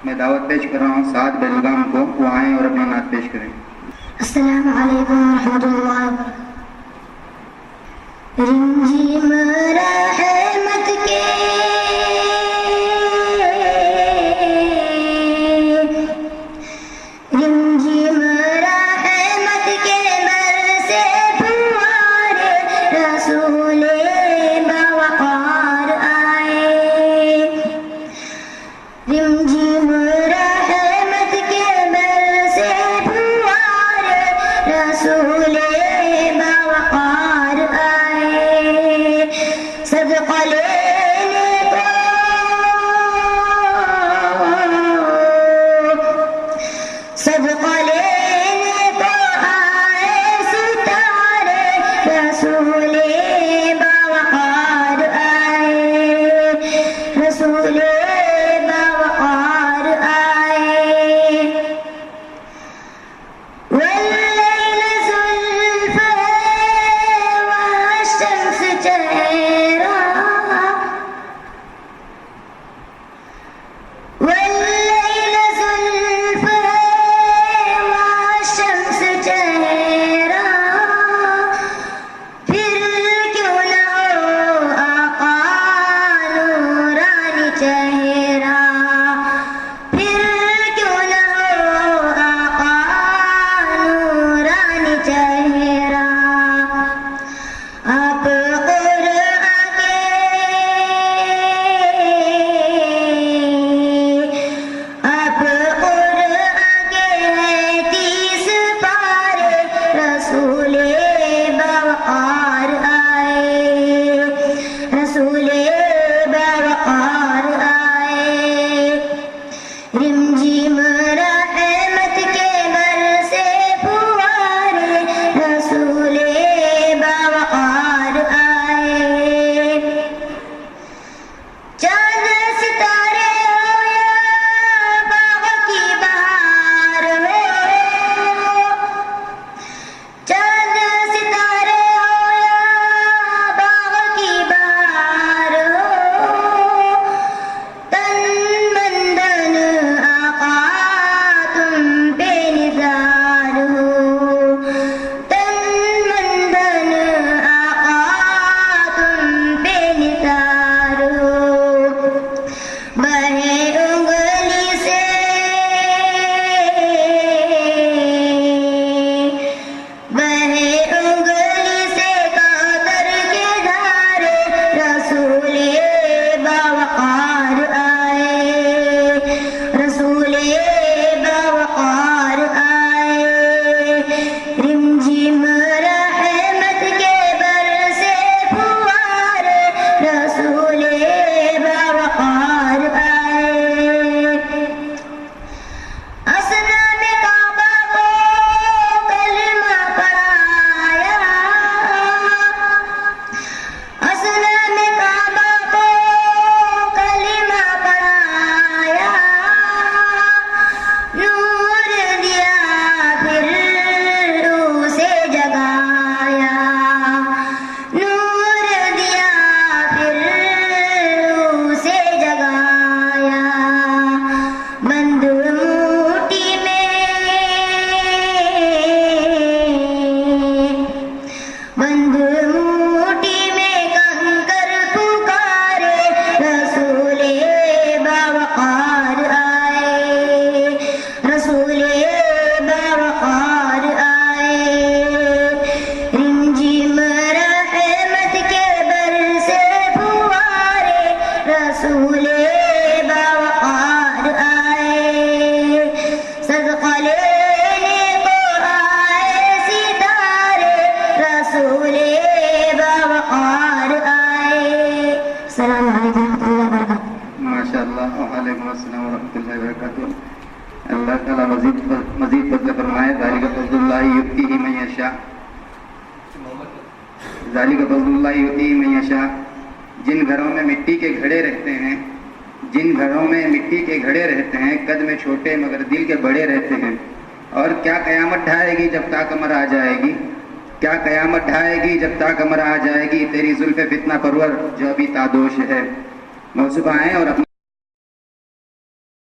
मैं दावत पेश कर रहा हूँ साद बेलगाम को, वो आए और अपना नात पेश करें। अस्सलामु अलैकुम रहमतुल्लाह। रिमझिम रहमत के रिमझिम रहमत के बरसे फुहारे रसूले बवकार आए। रिमझिम रहमत के बरसे फुहारे रसूले बवकार आए। सदका लेने को सदका लेने को आए सितारे रसूले बवकार आए। रसूले बवकार आए। वल्लैल ज़ुल्फ़ वश्शम्स चेहरा वल्लैल ज़ुल्फ़ वश्शम्स चेहरा फिर क्यों न हो आका नूरानी चेहरा। फिर क्यों न हो आका नूरानी चेहरा। आप कुरान के आप कुरान के 30 पारे रसूले बवकार आए। रसूले बवकार आए। रिमझिम रहमत के बरसे फुहारे रसूले बवकार आए। चांद सितारे हो या बाग की बहार हो। चांद सितारे हो या बाग की बहार हो। तन मन धन आका तुम पे निज़ार हो। तन मन धन आका तुम पे निज़ार हो। बहे उंगली से बहे उंगली से कातर के धारे रसूले बवकार आए। रसूले बवकार आए। रिमझिम रहमत के बरसे फुहारे रसूले बवकार आए। असनाम काबा को कलमा पढ़ाया। असनाम काबा को कलमा पढ़ाया। नूर दिया फिर उसे जगाया। नूर दिया फिर उसे जगाया। बंद मुट्ठी में बंद मुट्ठी में कंकर पुकारे रसूले बवकार आए। रसूले बवकार आए। रिमझिम रहमत के बरसे फुहारे रसूले बवकार आए। सदका लेने को आए सितारे रसूले बवकार आए। अस्सलामु अलैकुम रहमतुल्लाहि व बरकातुहू। माशाअल्लाह। वालेकुम अस्सलाम वरहमतुल्लाहि वबरकातुहू। अल्लाह ताला मज़ीद फज़ल फरमाए। ज़ालिका फ़ज़लुल्लाहि युअतीहि मन यशा। ज़ालिका फ़ज़लुल्लाहि युअतीहि मन यशा। जिन घरों में मिट्टी के घड़े रहते हैं, जिन घरों में मिट्टी के घड़े रहते हैं, कद में छोटे मगर दिल के बड़े रहते हैं। और क्या क़यामत ढाएगी जब ताकमर आ जाएगी। क्या क़यामत ढाएगी जब ताकमर आ जाएगी। तेरी जुल्फ़े फितना परवर जो अभी तादोश है। मौसूफ़ आएँ और अपना